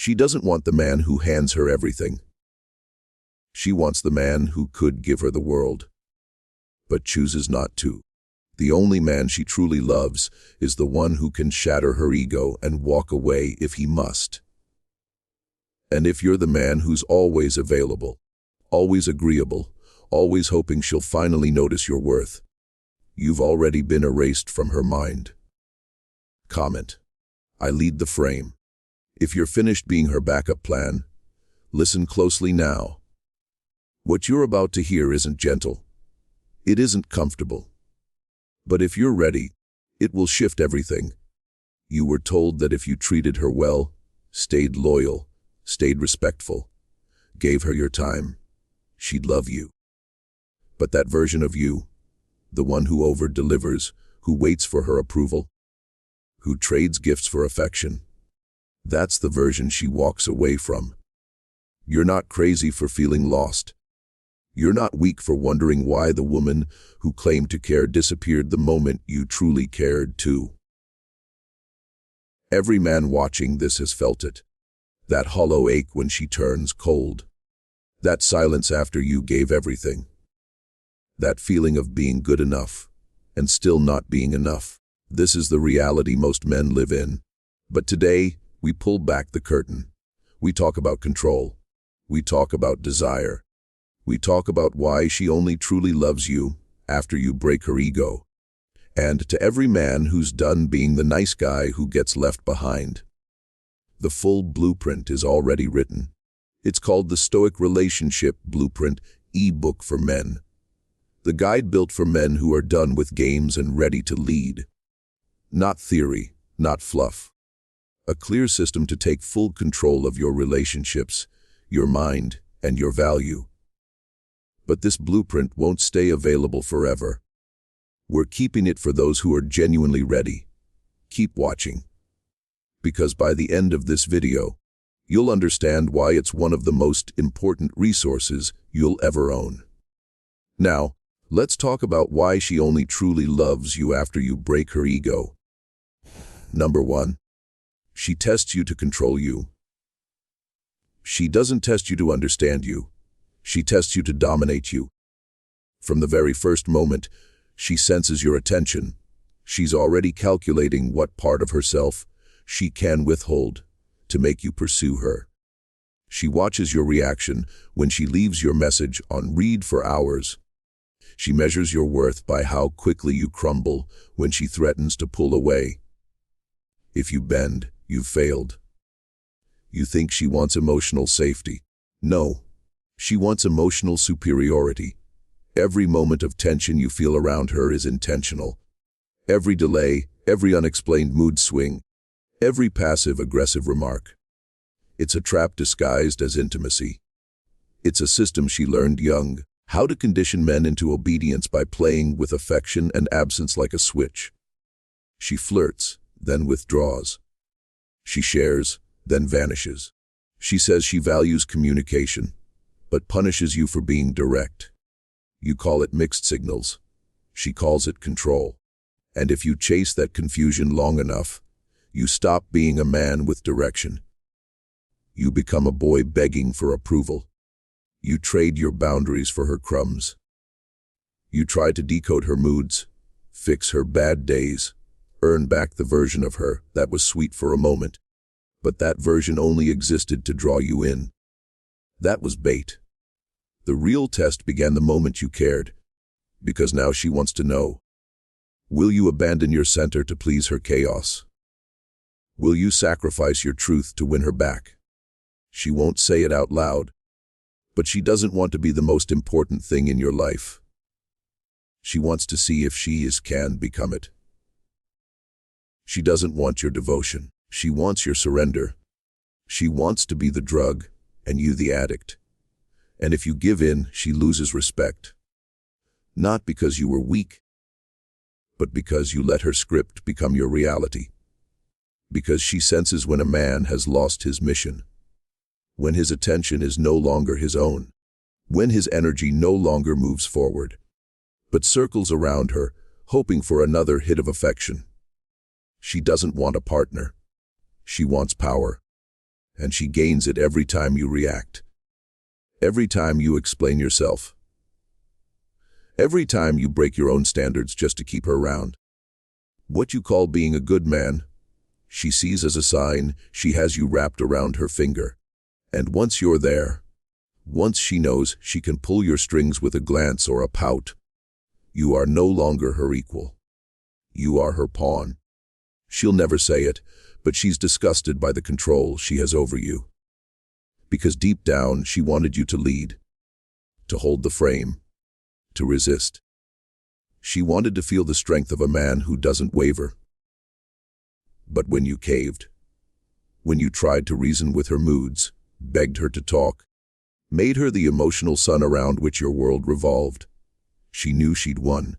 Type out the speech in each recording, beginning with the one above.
She doesn't want the man who hands her everything. She wants the man who could give her the world, but chooses not to. The only man she truly loves is the one who can shatter her ego and walk away if he must. And if you're the man who's always available, always agreeable, always hoping she'll finally notice your worth, you've already been erased from her mind. Comment: I lead the frame. If you're finished being her backup plan, listen closely now. What you're about to hear isn't gentle. It isn't comfortable. But if you're ready, it will shift everything. You were told that if you treated her well, stayed loyal, stayed respectful, gave her your time, she'd love you. But that version of you, the one who over-delivers, who waits for her approval, who trades gifts for affection, that's the version she walks away from. You're not crazy for feeling lost. You're not weak for wondering why the woman who claimed to care disappeared the moment you truly cared too. Every man watching this has felt it. That hollow ache when she turns cold. That silence after you gave everything. That feeling of being good enough and still not being enough. This is the reality most men live in. But today, we pull back the curtain. We talk about control. We talk about desire. We talk about why she only truly loves you after you break her ego. And to every man who's done being the nice guy who gets left behind, the full blueprint is already written. It's called the Stoic Relationship Blueprint e-book for men. The guide built for men who are done with games and ready to lead. Not theory, not fluff. A clear system to take full control of your relationships, your mind, and your value. But this blueprint won't stay available forever. We're keeping it for those who are genuinely ready. Keep watching. Because by the end of this video, you'll understand why it's one of the most important resources you'll ever own. Now, let's talk about why she only truly loves you after you break her ego. Number 1. She tests you to control you. She doesn't test you to understand you. She tests you to dominate you. From the very first moment, she senses your attention. She's already calculating what part of herself she can withhold to make you pursue her. She watches your reaction when she leaves your message on read for hours. She measures your worth by how quickly you crumble when she threatens to pull away. If you bend, you've failed. You think she wants emotional safety. No. She wants emotional superiority. Every moment of tension you feel around her is intentional. Every delay, every unexplained mood swing, every passive-aggressive remark. It's a trap disguised as intimacy. It's a system she learned young, how to condition men into obedience by playing with affection and absence like a switch. She flirts, then withdraws. She shares, then vanishes. She says she values communication, but punishes you for being direct. You call it mixed signals. She calls it control. And if you chase that confusion long enough, you stop being a man with direction. You become a boy begging for approval. You trade your boundaries for her crumbs. You try to decode her moods, fix her bad days, earn back the version of her that was sweet for a moment. But that version only existed to draw you in. That was bait. The real test began the moment you cared, because now she wants to know. Will you abandon your center to please her chaos? Will you sacrifice your truth to win her back? She won't say it out loud, but she doesn't want to be the most important thing in your life. She wants to see if she can become it. She doesn't want your devotion. She wants your surrender. She wants to be the drug and you the addict. And if you give in, she loses respect. Not because you were weak, but because you let her script become your reality. Because she senses when a man has lost his mission, when his attention is no longer his own, when his energy no longer moves forward, but circles around her, hoping for another hit of affection. She doesn't want a partner. She wants power. and she gains it every time you react. Every time you explain yourself. Every time you break your own standards just to keep her around. What you call being a good man, she sees as a sign she has you wrapped around her finger. And once you're there, once she knows she can pull your strings with a glance or a pout, you are no longer her equal. You are her pawn. She'll never say it, but she's disgusted by the control she has over you. Because deep down, she wanted you to lead, to hold the frame, to resist. She wanted to feel the strength of a man who doesn't waver. But when you caved, when you tried to reason with her moods, begged her to talk, made her the emotional sun around which your world revolved, she knew she'd won.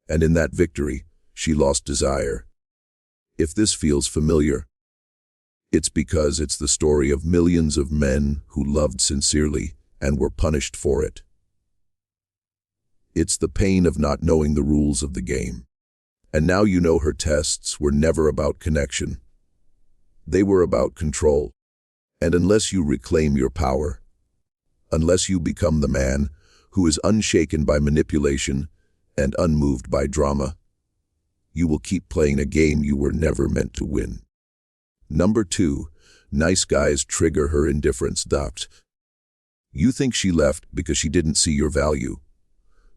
And in that victory, she lost desire. If this feels familiar, it's because it's the story of millions of men who loved sincerely and were punished for it. It's the pain of not knowing the rules of the game. And now you know her tests were never about connection. They were about control. And unless you reclaim your power, unless you become the man who is unshaken by manipulation and unmoved by drama, you will keep playing a game you were never meant to win. Number 2, nice guys trigger her indifference. You think she left because she didn't see your value,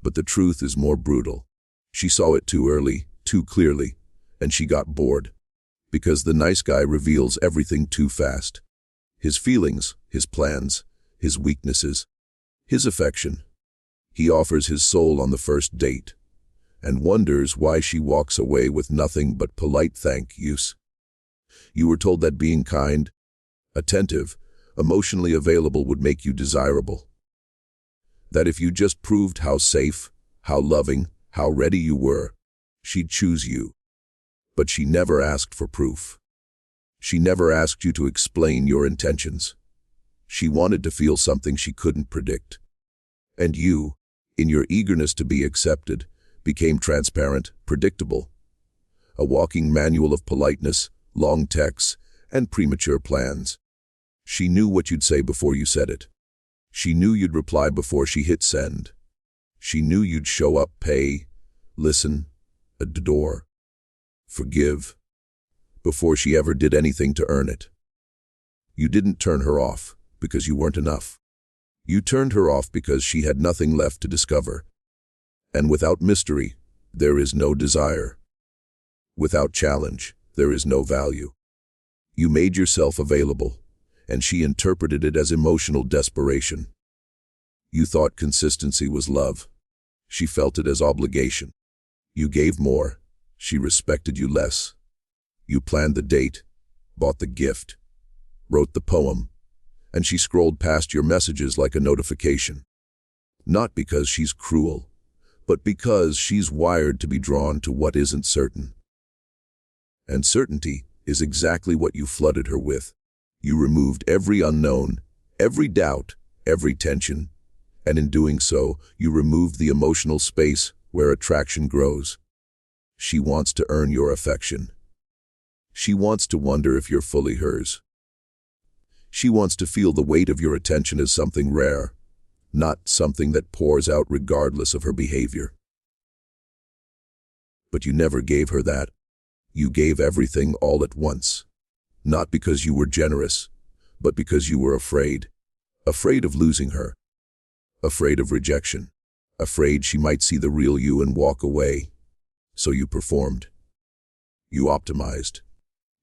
but the truth is more brutal. She saw it too early, too clearly, and she got bored. Because the nice guy reveals everything too fast. His feelings, his plans, his weaknesses, his affection. He offers his soul on the first date, and wonders why she walks away with nothing but polite thank yous. You were told that being kind, attentive, emotionally available would make you desirable. That if you just proved how safe, how loving, how ready you were, she'd choose you. But she never asked for proof. She never asked you to explain your intentions. She wanted to feel something she couldn't predict. And you, in your eagerness to be accepted, became transparent, predictable. A walking manual of politeness, long texts, and premature plans. She knew what you'd say before you said it. She knew you'd reply before she hit send. She knew you'd show up, pay, listen, adore, forgive, before she ever did anything to earn it. You didn't turn her off because you weren't enough. You turned her off because she had nothing left to discover. And without mystery, there is no desire. Without challenge, there is no value. You made yourself available, and she interpreted it as emotional desperation. You thought consistency was love. She felt it as obligation. You gave more. She respected you less. You planned the date, bought the gift, wrote the poem, and she scrolled past your messages like a notification. Not because she's cruel, but because she's wired to be drawn to what isn't certain. And certainty is exactly what you flooded her with. You removed every unknown, every doubt, every tension, and in doing so, you removed the emotional space where attraction grows. She wants to earn your affection. She wants to wonder if you're fully hers. She wants to feel the weight of your attention as something rare, not something that pours out regardless of her behavior. But you never gave her that. You gave everything all at once. Not because you were generous, but because you were afraid. Afraid of losing her. Afraid of rejection. Afraid she might see the real you and walk away. So you performed. You optimized.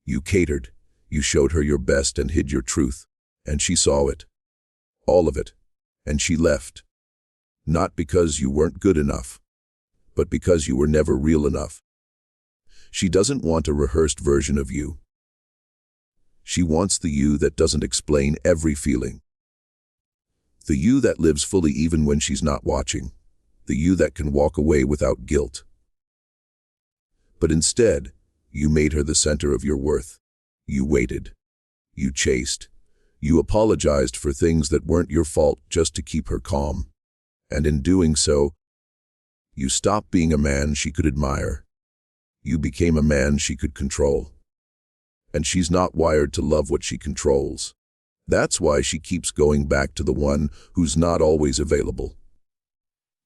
You catered. You showed her your best and hid your truth. And she saw it. All of it. And she left. Not because you weren't good enough, but because you were never real enough. She doesn't want a rehearsed version of you. She wants the you that doesn't explain every feeling. The you that lives fully even when she's not watching. The you that can walk away without guilt. But instead, you made her the center of your worth. You waited. You chased. You apologized for things that weren't your fault just to keep her calm. And in doing so, you stopped being a man she could admire. You became a man she could control. And she's not wired to love what she controls. That's why she keeps going back to the one who's not always available,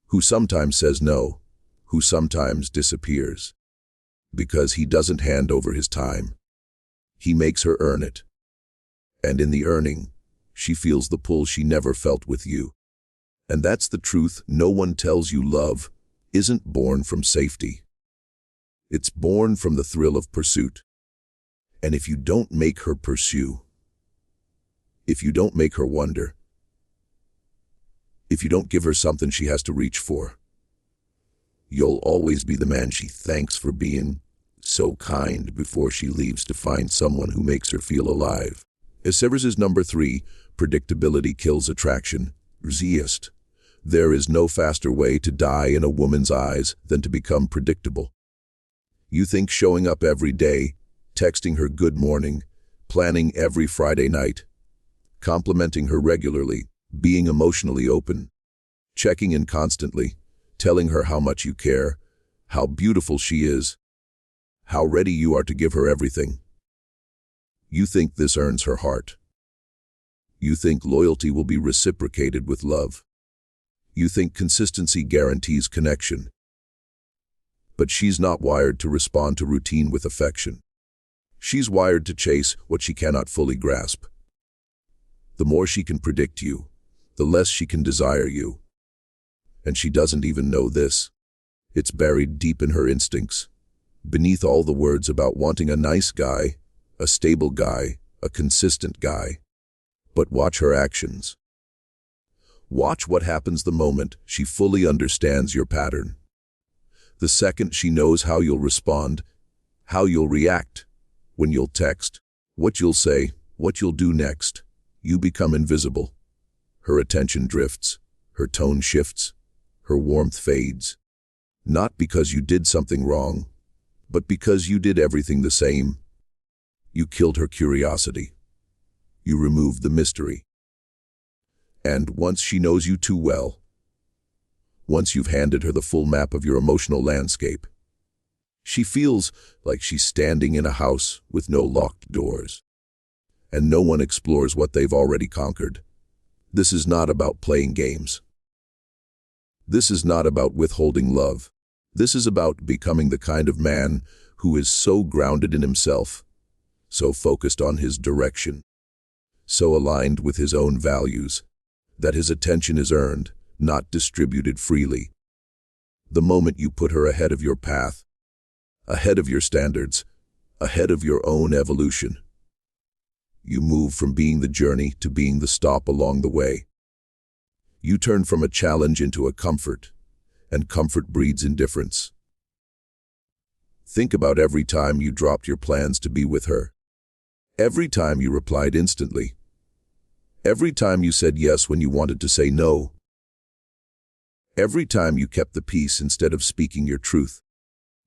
who sometimes says no, who sometimes disappears. Because he doesn't hand over his time. He makes her earn it. And in the earning, she feels the pull she never felt with you. And that's the truth. No one tells you love isn't born from safety. It's born from the thrill of pursuit. And if you don't make her pursue, if you don't make her wonder, if you don't give her something she has to reach for, you'll always be the man she thanks for being so kind before she leaves to find someone who makes her feel alive. Stoicism number 3, predictability kills attraction. Zeist. There is no faster way to die in a woman's eyes than to become predictable. You think showing up every day, texting her good morning, planning every Friday night, complimenting her regularly, being emotionally open, checking in constantly, telling her how much you care, how beautiful she is, how ready you are to give her everything. You think this earns her heart. You think loyalty will be reciprocated with love. You think consistency guarantees connection. But she's not wired to respond to routine with affection. She's wired to chase what she cannot fully grasp. The more she can predict you, the less she can desire you. And she doesn't even know this. It's buried deep in her instincts, beneath all the words about wanting a nice guy, a stable guy, a consistent guy. But watch her actions. Watch what happens the moment she fully understands your pattern. The second she knows how you'll respond, how you'll react, when you'll text, what you'll say, what you'll do next, you become invisible. Her attention drifts, her tone shifts, her warmth fades. Not because you did something wrong, but because you did everything the same. You killed her curiosity. You removed the mystery. And once she knows you too well, once you've handed her the full map of your emotional landscape, she feels like she's standing in a house with no locked doors. And no one explores what they've already conquered. This is not about playing games. This is not about withholding love. This is about becoming the kind of man who is so grounded in himself, so focused on his direction, so aligned with his own values, that his attention is earned, not distributed freely. The moment you put her ahead of your path, ahead of your standards, ahead of your own evolution, you move from being the journey to being the stop along the way. You turn from a challenge into a comfort, and comfort breeds indifference. Think about every time you dropped your plans to be with her. Every time you replied instantly. Every time you said yes when you wanted to say no. Every time you kept the peace instead of speaking your truth.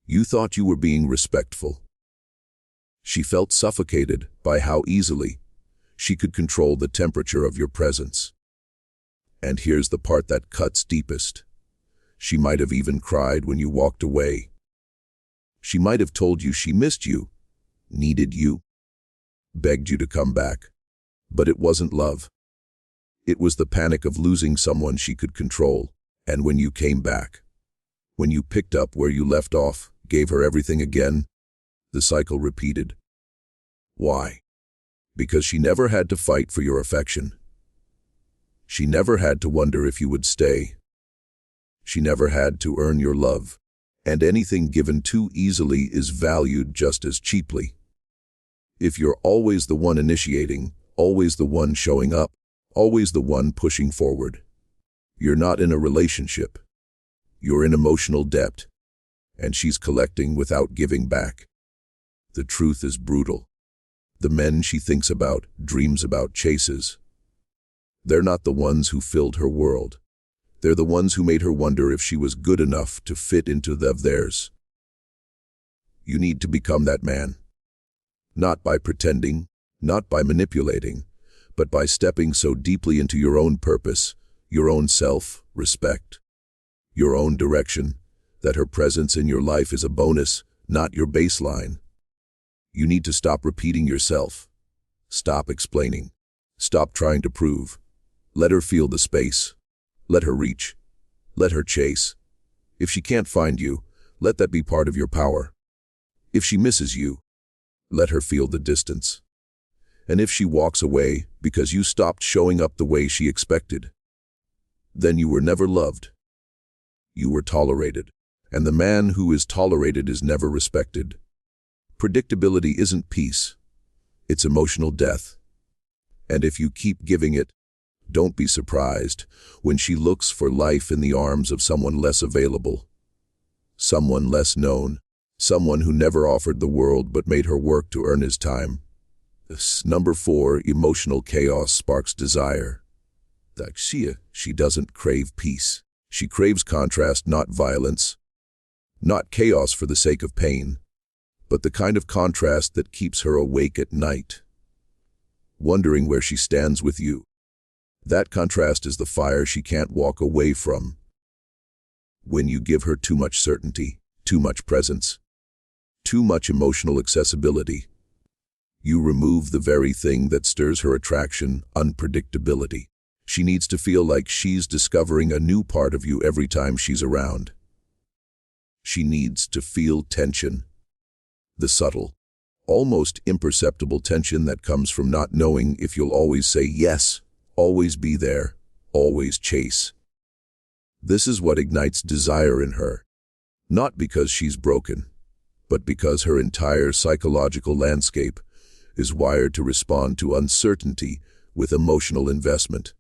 You thought you were being respectful. She felt suffocated by how easily she could control the temperature of your presence. And here's the part that cuts deepest. She might have even cried when you walked away. She might have told you she missed you, needed you, begged you to come back. But it wasn't love. It was the panic of losing someone she could control. And when you came back, when you picked up where you left off, gave her everything again, the cycle repeated. Why? Because she never had to fight for your affection. She never had to wonder if you would stay. She never had to earn your love. And anything given too easily is valued just as cheaply. If you're always the one initiating, always the one showing up, always the one pushing forward, you're not in a relationship. You're in emotional debt, and she's collecting without giving back. The truth is brutal. The men she thinks about, dreams about, chases, they're not the ones who filled her world. They're the ones who made her wonder if she was good enough to fit into theirs. You need to become that man. Not by pretending, not by manipulating, but by stepping so deeply into your own purpose, your own self-respect, your own direction, that her presence in your life is a bonus, not your baseline. You need to stop repeating yourself. Stop explaining. Stop trying to prove. Let her feel the space. Let her reach. Let her chase. If she can't find you, let that be part of your power. If she misses you, let her feel the distance. And if she walks away because you stopped showing up the way she expected, then you were never loved. You were tolerated. And the man who is tolerated is never respected. Predictability isn't peace. It's emotional death. And if you keep giving it, don't be surprised when she looks for life in the arms of someone less available, someone less known, someone who never offered the world but made her work to earn his time. Number 4, emotional chaos sparks desire. She doesn't crave peace. She craves contrast, not violence, not chaos for the sake of pain, but the kind of contrast that keeps her awake at night, wondering where she stands with you. That contrast is the fire she can't walk away from. When you give her too much certainty, too much presence, too much emotional accessibility, you remove the very thing that stirs her attraction, unpredictability. She needs to feel like she's discovering a new part of you every time she's around. She needs to feel tension, the subtle, almost imperceptible tension that comes from not knowing if you'll always say yes, always be there, always chase. This is what ignites desire in her, not because she's broken, but because her entire psychological landscape is wired to respond to uncertainty with emotional investment.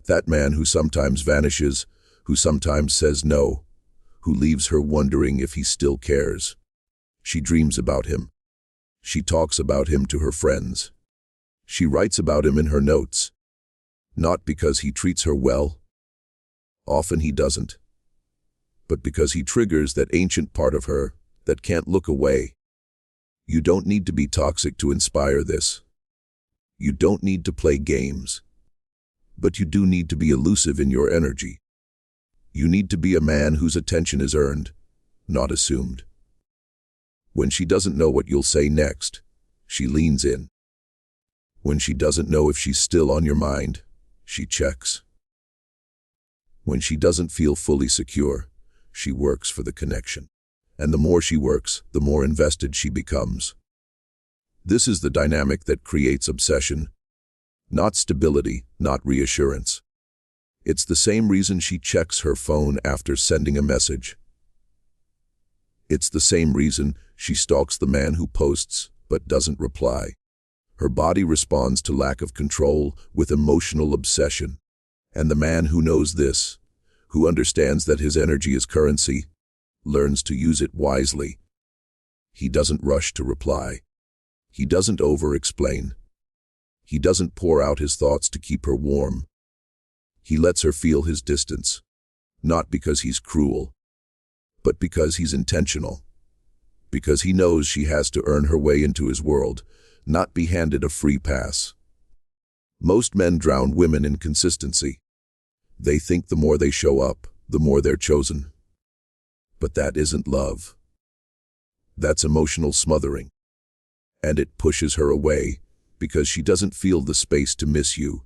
That man who sometimes vanishes, who sometimes says no, who leaves her wondering if he still cares. She dreams about him. She talks about him to her friends. She writes about him in her notes. Not because he treats her well. Often he doesn't. But because he triggers that ancient part of her that can't look away. You don't need to be toxic to inspire this. You don't need to play games. But you do need to be elusive in your energy. You need to be a man whose attention is earned, not assumed. When she doesn't know what you'll say next, she leans in. When she doesn't know if she's still on your mind, she checks. When she doesn't feel fully secure, she works for the connection. And the more she works, the more invested she becomes. This is the dynamic that creates obsession. Not stability, not reassurance. It's the same reason she checks her phone after sending a message. It's the same reason she stalks the man who posts but doesn't reply. Her body responds to lack of control with emotional obsession. And the man who knows this, who understands that his energy is currency, learns to use it wisely. He doesn't rush to reply. He doesn't over-explain. He doesn't pour out his thoughts to keep her warm. He lets her feel his distance, not because he's cruel, but because he's intentional. Because he knows she has to earn her way into his world, not be handed a free pass. Most men drown women in consistency. They think the more they show up, the more they're chosen. But that isn't love. That's emotional smothering. And it pushes her away because she doesn't feel the space to miss you.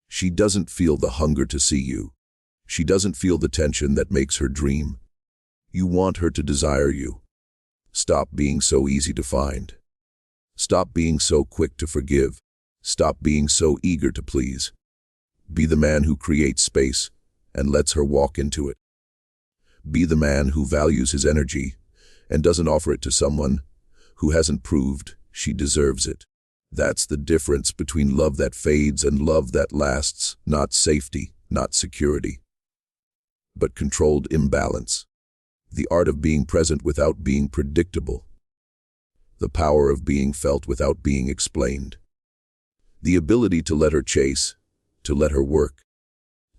She doesn't feel the hunger to see you. She doesn't feel the tension that makes her dream. You want her to desire you. Stop being so easy to find. Stop being so quick to forgive. Stop being so eager to please. Be the man who creates space and lets her walk into it. Be the man who values his energy and doesn't offer it to someone who hasn't proved she deserves it. That's the difference between love that fades and love that lasts, not safety, not security, but controlled imbalance. The art of being present without being predictable. The power of being felt without being explained. The ability to let her chase, to let her work,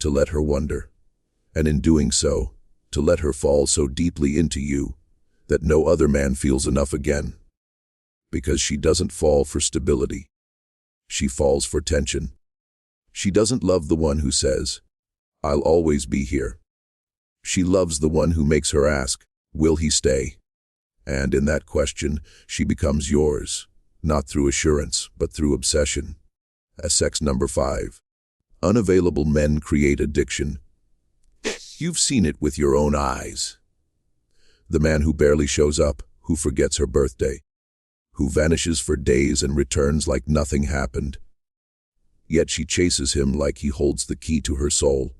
to let her wonder, and in doing so, to let her fall so deeply into you that no other man feels enough again. Because she doesn't fall for stability. She falls for tension. She doesn't love the one who says, "I'll always be here." She loves the one who makes her ask, "Will he stay?" And in that question, she becomes yours, not through assurance, but through obsession. Sex number 5. Unavailable men create addiction. You've seen it with your own eyes. The man who barely shows up, who forgets her birthday, who vanishes for days and returns like nothing happened. Yet she chases him like he holds the key to her soul.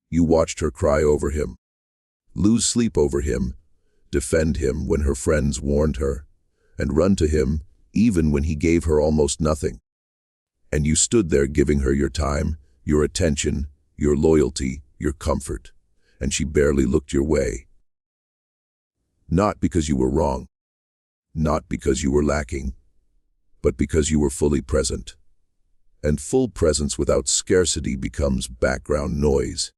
You watched her cry over him, lose sleep over him, defend him when her friends warned her, and run to him even when he gave her almost nothing. And you stood there giving her your time, your attention, your loyalty, your comfort, and she barely looked your way. Not because you were wrong, not because you were lacking, but because you were fully present. And full presence without scarcity becomes background noise.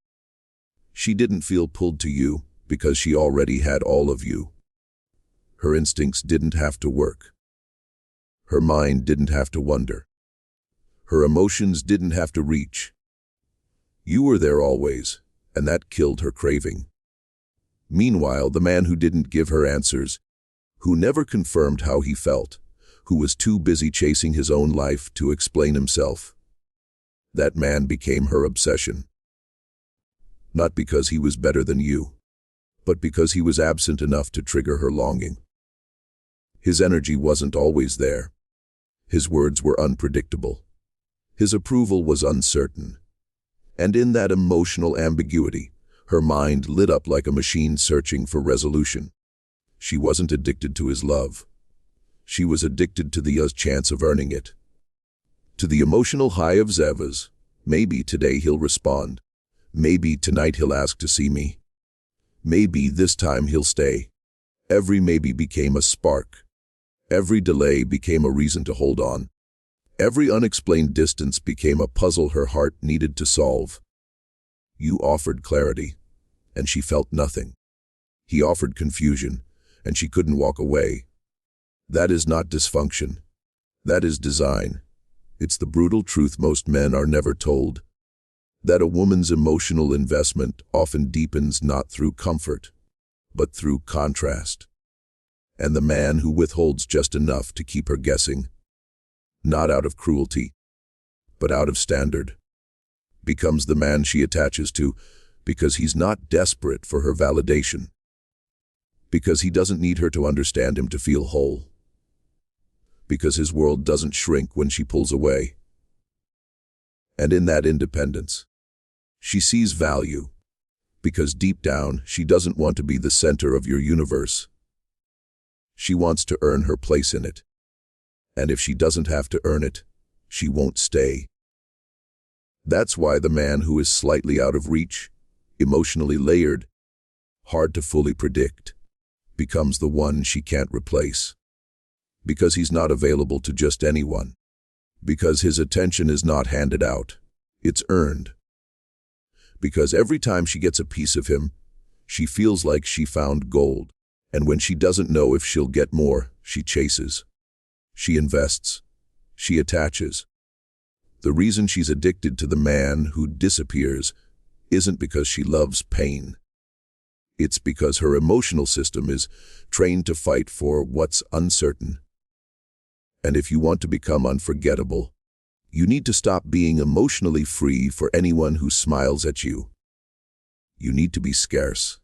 She didn't feel pulled to you because she already had all of you. Her instincts didn't have to work. Her mind didn't have to wonder. Her emotions didn't have to reach. You were there always, and that killed her craving. Meanwhile, the man who didn't give her answers, who never confirmed how he felt, who was too busy chasing his own life to explain himself, that man became her obsession. Not because he was better than you, but because he was absent enough to trigger her longing. His energy wasn't always there. His words were unpredictable. His approval was uncertain. And in that emotional ambiguity, her mind lit up like a machine searching for resolution. She wasn't addicted to his love. She was addicted to the chance of earning it. To the emotional high of Zevas. Maybe today he'll respond. Maybe tonight he'll ask to see me. Maybe this time he'll stay. Every maybe became a spark. Every delay became a reason to hold on. Every unexplained distance became a puzzle her heart needed to solve. You offered clarity, and she felt nothing. He offered confusion, and she couldn't walk away. That is not dysfunction. That is design. It's the brutal truth most men are never told. That a woman's emotional investment often deepens not through comfort, but through contrast. And the man who withholds just enough to keep her guessing, not out of cruelty, but out of standard, becomes the man she attaches to because he's not desperate for her validation, because he doesn't need her to understand him to feel whole, because his world doesn't shrink when she pulls away. And in that independence, she sees value, because deep down she doesn't want to be the center of your universe. She wants to earn her place in it. And if she doesn't have to earn it, she won't stay. That's why the man who is slightly out of reach, emotionally layered, hard to fully predict, becomes the one she can't replace. Because he's not available to just anyone. Because his attention is not handed out, it's earned. Because every time she gets a piece of him, she feels like she found gold. And when she doesn't know if she'll get more, she chases. She invests. She attaches. The reason she's addicted to the man who disappears isn't because she loves pain. It's because her emotional system is trained to fight for what's uncertain. And if you want to become unforgettable, you need to stop being emotionally free for anyone who smiles at you. You need to be scarce,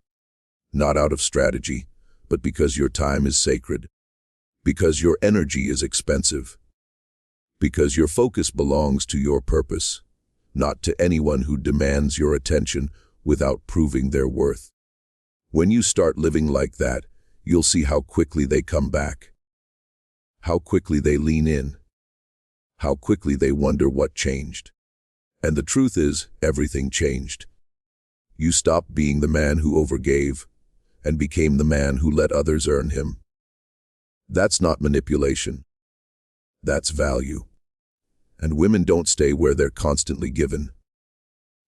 not out of strategy, but because your time is sacred, because your energy is expensive, because your focus belongs to your purpose, not to anyone who demands your attention without proving their worth. When you start living like that, you'll see how quickly they come back, how quickly they lean in, how quickly they wonder what changed. And the truth is, everything changed. You stopped being the man who overgave and became the man who let others earn him. That's not manipulation. That's value. And women don't stay where they're constantly given.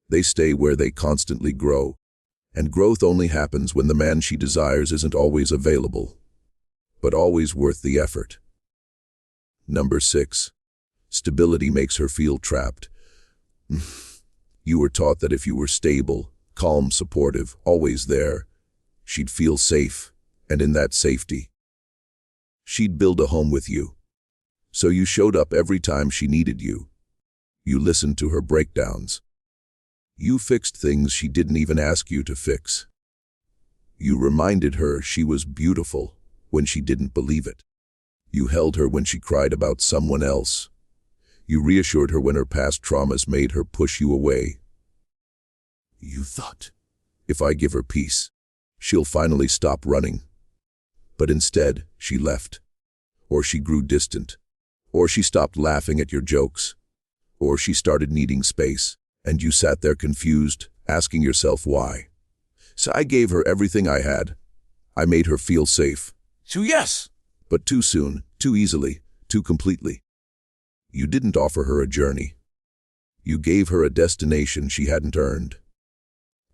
They stay where they constantly grow. And growth only happens when the man she desires isn't always available, but always worth the effort. Number 6. Stability makes her feel trapped. You were taught that if you were stable, calm, supportive, always there, she'd feel safe, and in that safety, she'd build a home with you. So you showed up every time she needed you, You listened to her breakdowns. You fixed things she didn't even ask you to fix. You reminded her she was beautiful when she didn't believe it. You held her when she cried about someone else. You reassured her when her past traumas made her push you away. You thought, if I give her peace, she'll finally stop running. But instead, she left. Or she grew distant. Or she stopped laughing at your jokes. Or she started needing space, and you sat there confused, asking yourself why. So I gave her everything I had. I made her feel safe. So yes. But too soon, too easily, too completely. You didn't offer her a journey. You gave her a destination she hadn't earned.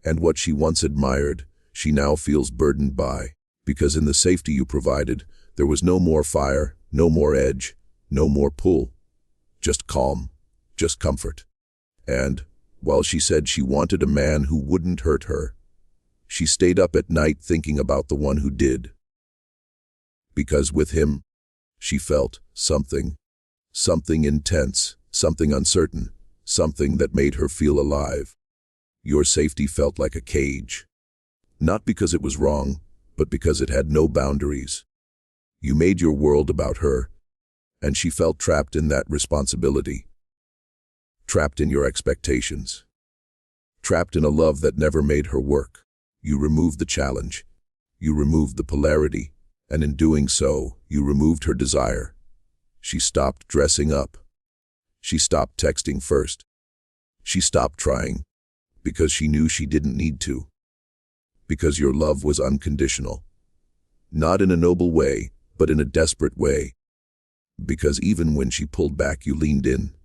And what she once admired, she now feels burdened by, because in the safety you provided, there was no more fire, no more edge, no more pull. Just calm, just comfort. And, while she said she wanted a man who wouldn't hurt her, she stayed up at night thinking about the one who did. Because with him, she felt something intense, something uncertain, something that made her feel alive. Your safety felt like a cage. Not because it was wrong, but because it had no boundaries. You made your world about her, and she felt trapped in that responsibility. Trapped in your expectations. Trapped in a love that never made her work. You removed the challenge. You removed the polarity. And in doing so, you removed her desire. She stopped dressing up. She stopped texting first. She stopped trying, because she knew she didn't need to. Because your love was unconditional. Not in a noble way, but in a desperate way. Because even when she pulled back, you leaned in.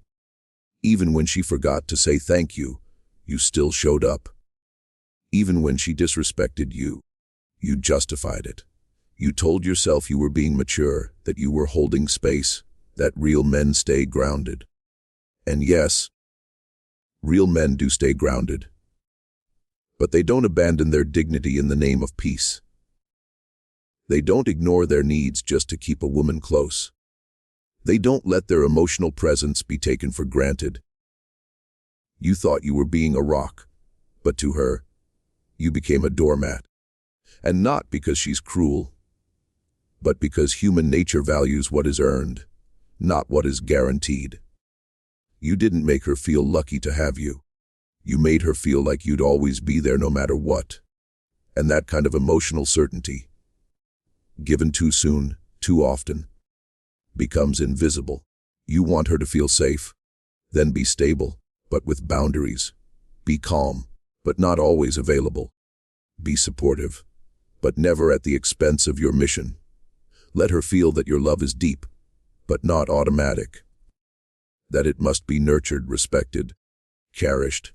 Even when she forgot to say thank you, you still showed up. Even when she disrespected you, you justified it. You told yourself you were being mature, that you were holding space, that real men stay grounded. And yes, real men do stay grounded. But they don't abandon their dignity in the name of peace. They don't ignore their needs just to keep a woman close. They don't let their emotional presence be taken for granted. You thought you were being a rock, but to her, you became a doormat. And not because she's cruel, but because human nature values what is earned, not what is guaranteed. You didn't make her feel lucky to have you. You made her feel like you'd always be there no matter what. And that kind of emotional certainty, given too soon, too often, becomes invisible. You want her to feel safe, then be stable, but with boundaries. Be calm, but not always available. Be supportive, but never at the expense of your mission. Let her feel that your love is deep, but not automatic. That it must be nurtured, respected, cherished.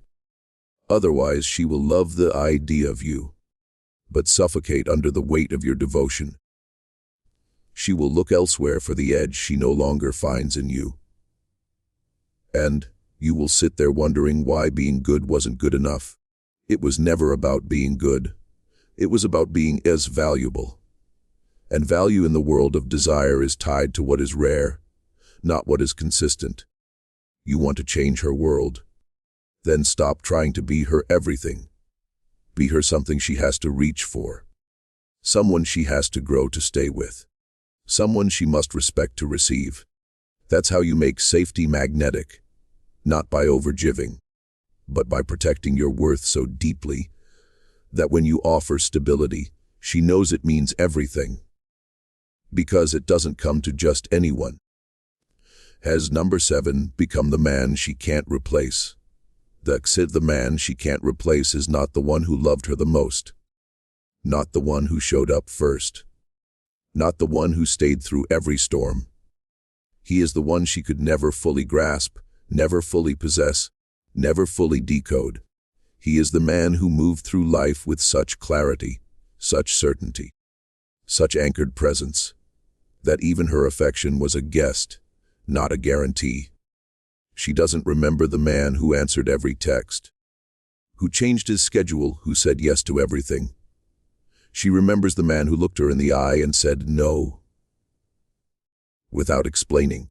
Otherwise, she will love the idea of you, but suffocate under the weight of your devotion. She will look elsewhere for the edge she no longer finds in you. And you will sit there wondering why being good wasn't good enough. It was never about being good. It was about being as valuable. And value in the world of desire is tied to what is rare, not what is consistent. You want to change her world. Then stop trying to be her everything. Be her something she has to reach for. Someone she has to grow to stay with. Someone she must respect to receive. That's how you make safety magnetic, not by overgiving, but by protecting your worth so deeply that when you offer stability, she knows it means everything. Because it doesn't come to just anyone. Has number 7 become the man she can't replace? The man she can't replace is not the one who loved her the most. Not the one who showed up first. Not the one who stayed through every storm. He is the one she could never fully grasp, never fully possess, never fully decode. He is the man who moved through life with such clarity, such certainty, such anchored presence, that even her affection was a guest, not a guarantee. She doesn't remember the man who answered every text, who changed his schedule, who said yes to everything. She remembers the man who looked her in the eye and said no, without explaining.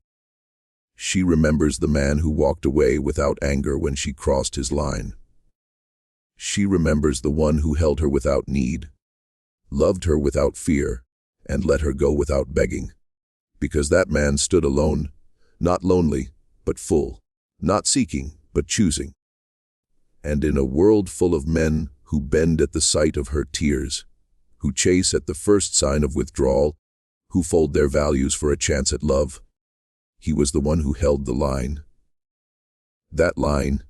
She remembers the man who walked away without anger when she crossed his line. She remembers the one who held her without need, loved her without fear, and let her go without begging. Because that man stood alone, not lonely, but full, not seeking, but choosing. And in a world full of men who bend at the sight of her tears, who chase at the first sign of withdrawal, who fold their values for a chance at love, he was the one who held the line. That line,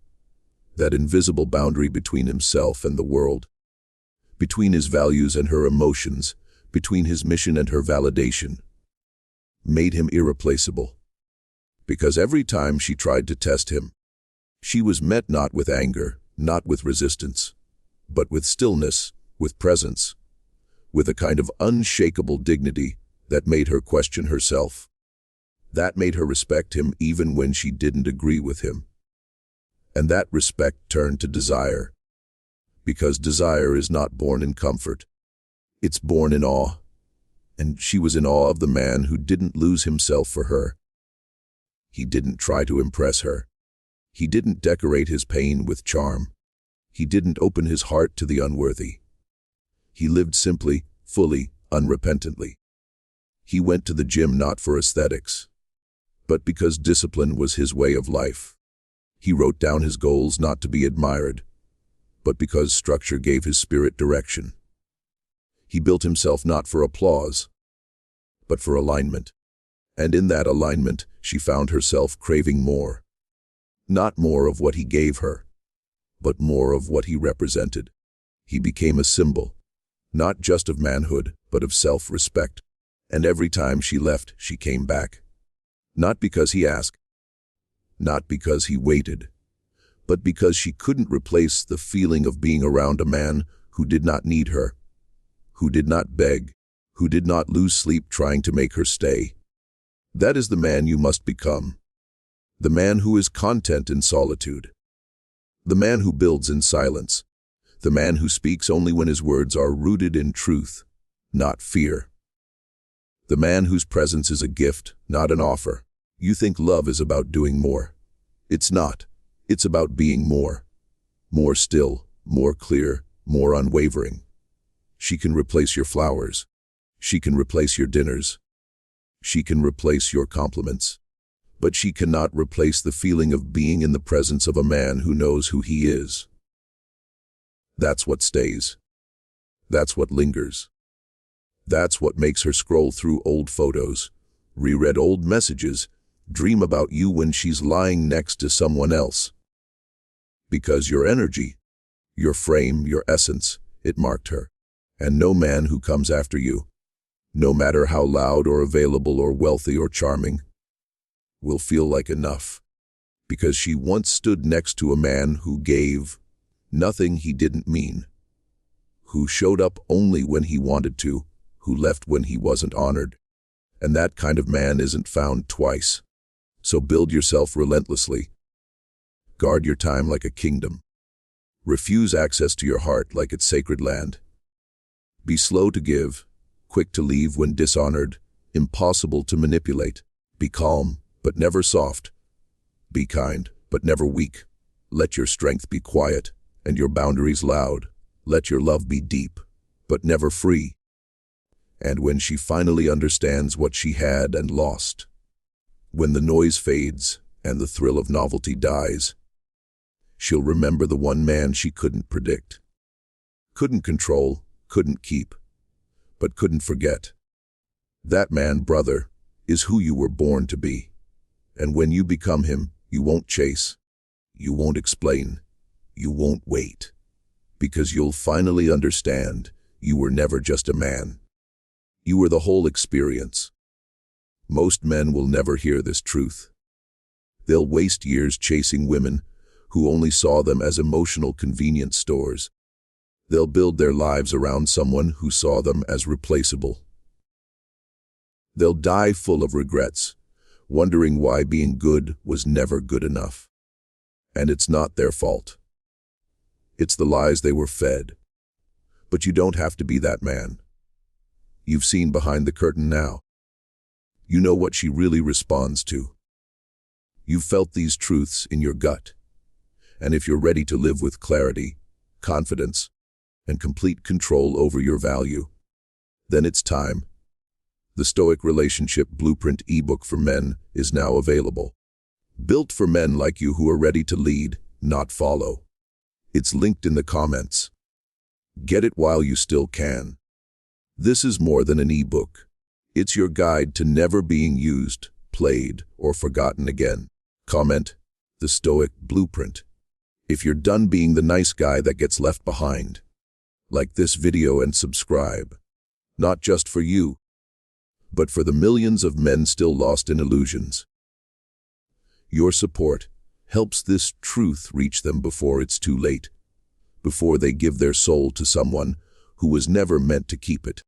that invisible boundary between himself and the world, between his values and her emotions, between his mission and her validation, made him irreplaceable. Because every time she tried to test him, she was met not with anger, not with resistance, but with stillness, with presence, with a kind of unshakable dignity that made her question herself. That made her respect him even when she didn't agree with him. And that respect turned to desire. Because desire is not born in comfort. It's born in awe. And she was in awe of the man who didn't lose himself for her. He didn't try to impress her. He didn't decorate his pain with charm. He didn't open his heart to the unworthy. He lived simply, fully, unrepentantly. He went to the gym not for aesthetics, but because discipline was his way of life. He wrote down his goals not to be admired, but because structure gave his spirit direction. He built himself not for applause, but for alignment. And in that alignment, she found herself craving more. Not more of what he gave her, but more of what he represented. He became a symbol, not just of manhood, but of self-respect. And every time she left, she came back. Not because he asked, not because he waited, but because she couldn't replace the feeling of being around a man who did not need her, who did not beg, who did not lose sleep trying to make her stay. That is the man you must become. The man who is content in solitude. The man who builds in silence. The man who speaks only when his words are rooted in truth, not fear. The man whose presence is a gift, not an offer. You think love is about doing more. It's not. It's about being more. More still, more clear, more unwavering. She can replace your flowers. She can replace your dinners. She can replace your compliments. But she cannot replace the feeling of being in the presence of a man who knows who he is. That's what stays. That's what lingers. That's what makes her scroll through old photos, reread old messages, dream about you when she's lying next to someone else. Because your energy, your frame, your essence, it marked her. And no man who comes after you, no matter how loud or available or wealthy or charming, will feel like enough. Because she once stood next to a man who gave nothing he didn't mean, who showed up only when he wanted to, who left when he wasn't honored. And that kind of man isn't found twice. So build yourself relentlessly. Guard your time like a kingdom. Refuse access to your heart like it's sacred land. Be slow to give, quick to leave when dishonored, impossible to manipulate. Be calm, but never soft. Be kind, but never weak. Let your strength be quiet, and your boundaries loud. Let your love be deep, but never free. And when she finally understands what she had and lost, when the noise fades and the thrill of novelty dies, she'll remember the one man she couldn't predict, couldn't control, couldn't keep, but couldn't forget. That man, brother, is who you were born to be. And when you become him, you won't chase, you won't explain, you won't wait, because you'll finally understand you were never just a man. You were the whole experience. Most men will never hear this truth. They'll waste years chasing women who only saw them as emotional convenience stores. They'll build their lives around someone who saw them as replaceable. They'll die full of regrets, wondering why being good was never good enough. And it's not their fault. It's the lies they were fed. But you don't have to be that man. You've seen behind the curtain now. You know what she really responds to. You've felt these truths in your gut. And if you're ready to live with clarity, confidence, and complete control over your value, then it's time. The Stoic Relationship Blueprint ebook for men is now available. Built for men like you who are ready to lead, not follow. It's linked in the comments. Get it while you still can. This is more than an ebook. It's your guide to never being used, played, or forgotten again. Comment, the Stoic Blueprint, if you're done being the nice guy that gets left behind. Like this video and subscribe. Not just for you, but for the millions of men still lost in illusions. Your support helps this truth reach them before it's too late, before they give their soul to someone who was never meant to keep it.